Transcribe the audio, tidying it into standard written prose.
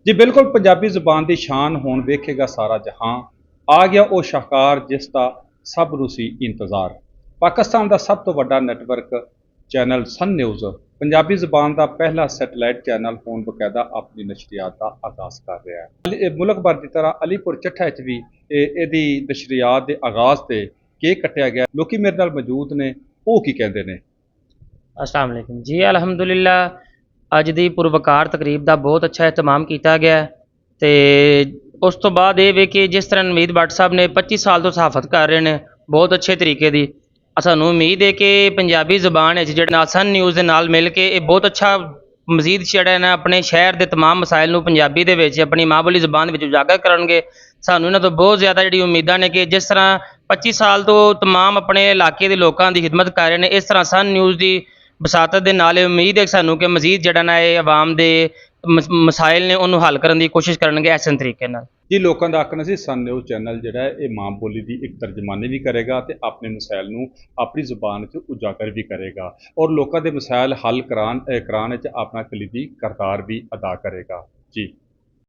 ਜੀ ਬਿਲਕੁਲ ਪੰਜਾਬੀ ਜ਼ੁਬਾਨ ਦੀ ਸ਼ਾਨ ਹੁਣ ਵੇਖੇਗਾ ਸਾਰਾ ਜਹਾਂ। ਆ ਗਿਆ ਉਹ ਸ਼ਾਹਕਾਰ ਜਿਸ ਦਾ ਸਭ ਨੂੰ ਸੀ ਇੰਤਜ਼ਾਰ। ਪਾਕਿਸਤਾਨ ਦਾ ਸਭ ਤੋਂ ਵੱਡਾ ਨੈਟਵਰਕ ਚੈਨਲ ਸਨ ਨਿਊਜ਼ ਪੰਜਾਬੀ ਜ਼ੁਬਾਨ ਦਾ ਪਹਿਲਾ ਸੈਟੇਲਾਈਟ ਚੈਨਲ ਹੁਣ ਬਕਾਇਦਾ ਆਪਣੀ ਨਸ਼ਰੀਆਤ ਦਾ ਆਗਾਜ਼ ਕਰ ਰਿਹਾ ਹੈ। ਇਹ ਮੁਲਕ ਭਰ ਦੀ ਤਰ੍ਹਾਂ ਅਲੀਪੁਰ ਚੱਠਾ ਵਿੱਚ ਵੀ ਇਹਦੀ ਨਸ਼ਰੀਆਤ ਦੇ ਆਗਾਜ਼ ਤੇ ਕੇਕ ਕੱਟਿਆ ਗਿਆ। ਲੋਕੀ ਮੇਰੇ ਨਾਲ ਮੌਜੂਦ ਨੇ, ਉਹ ਕੀ ਕਹਿੰਦੇ ਨੇ। अस्सलाम वालेकुम जी। अलहमदुलिल्ला ਅੱਜ ਦੀ ਪੁਰਵਕਾਰ ਤਕਰੀਬ ਦਾ ਬਹੁਤ ਅੱਛਾ ਇhtਮਾਮ ਕੀਤਾ ਗਿਆ ਤੇ ਉਸ ਤੋਂ ਬਾਅਦ ਇਹ ਵੇ ਕਿ ਜਿਸ ਤਰ੍ਹਾਂ ਨਵੀਦ ਭੱਟ ਸਾਹਿਬ ਨੇ 25 ਸਾਲ ਤੋਂ ਸਹਾਫਤ ਕਰ ਰਹੇ ਨੇ ਬਹੁਤ ਅੱਛੇ ਤਰੀਕੇ ਦੀ। ਸਾਨੂੰ ਉਮੀਦ ਹੈ ਕਿ ਪੰਜਾਬੀ ਜ਼ੁਬਾਨ ਵਿੱਚ ਜਿਹੜਾ ਸਨ ਨਿਊਜ਼ ਦੇ ਨਾਲ ਮਿਲ ਕੇ ਇਹ ਬਹੁਤ ਅੱਛਾ ਮਜ਼ੀਦ ਜਿਹੜਾ ਨਾ ਆਪਣੇ ਸ਼ਹਿਰ ਦੇ ਤਮਾਮ ਮਸਾਇਲ ਨੂੰ ਪੰਜਾਬੀ ਦੇ ਵਿੱਚ ਆਪਣੀ ਮਾਂ ਬੋਲੀ ਜ਼ੁਬਾਨ ਵਿੱਚ ਉਜਾਗਰ ਕਰਨਗੇ। ਸਾਨੂੰ ਇਹਨਾਂ ਤੋਂ ਬਹੁਤ ਜ਼ਿਆਦਾ ਜਿਹੜੀ ਉਮੀਦਾਂ ਨੇ ਕਿ ਜਿਸ ਤਰ੍ਹਾਂ 25 ਸਾਲ ਤੋਂ ਤਮਾਮ ਆਪਣੇ ਇਲਾਕੇ ਦੇ ਲੋਕਾਂ ਦੀ ਖਿਦਮਤ ਕਰ ਰਹੇ ਨੇ, ਇਸ ਤਰ੍ਹਾਂ ਸਨ ਨਿਊਜ਼ ਦੀ ਬਸਾਤਤ ਦੇ ਨਾਲ ਉਮੀਦ ਹੈ ਸਾਨੂੰ ਕਿ ਮਜ਼ੀਦ ਜਿਹੜਾ ਨਾ ਇਹ ਆਵਾਮ ਦੇ ਮਸਾਇਲ ਨੇ ਉਹਨੂੰ ਹੱਲ ਕਰਨ ਦੀ ਕੋਸ਼ਿਸ਼ ਕਰਨਗੇ ਐਸੇ ਤਰੀਕੇ ਨਾਲ। ਜੀ ਲੋਕਾਂ ਦਾ ਆਖਣਾ ਸੀ ਸਨ ਨਿਊਜ਼ ਚੈਨਲ ਜਿਹੜਾ ਹੈ ਇਹ ਮਾਂ ਬੋਲੀ ਦੀ ਇੱਕ ਤਰਜਮਾਨੀ ਵੀ ਕਰੇਗਾ ਤੇ ਆਪਣੇ ਮਸਾਇਲ ਨੂੰ ਆਪਣੀ ਜ਼ੁਬਾਨ 'ਚ ਉਜਾਗਰ ਵੀ ਕਰੇਗਾ ਔਰ ਲੋਕਾਂ ਦੇ ਮਸਾਇਲ ਹੱਲ ਕਰਾਉਣ ਵਿੱਚ ਆਪਣਾ ਕਲੀਦੀ ਕਿਰਦਾਰ ਵੀ ਅਦਾ ਕਰੇਗਾ। ਜੀ।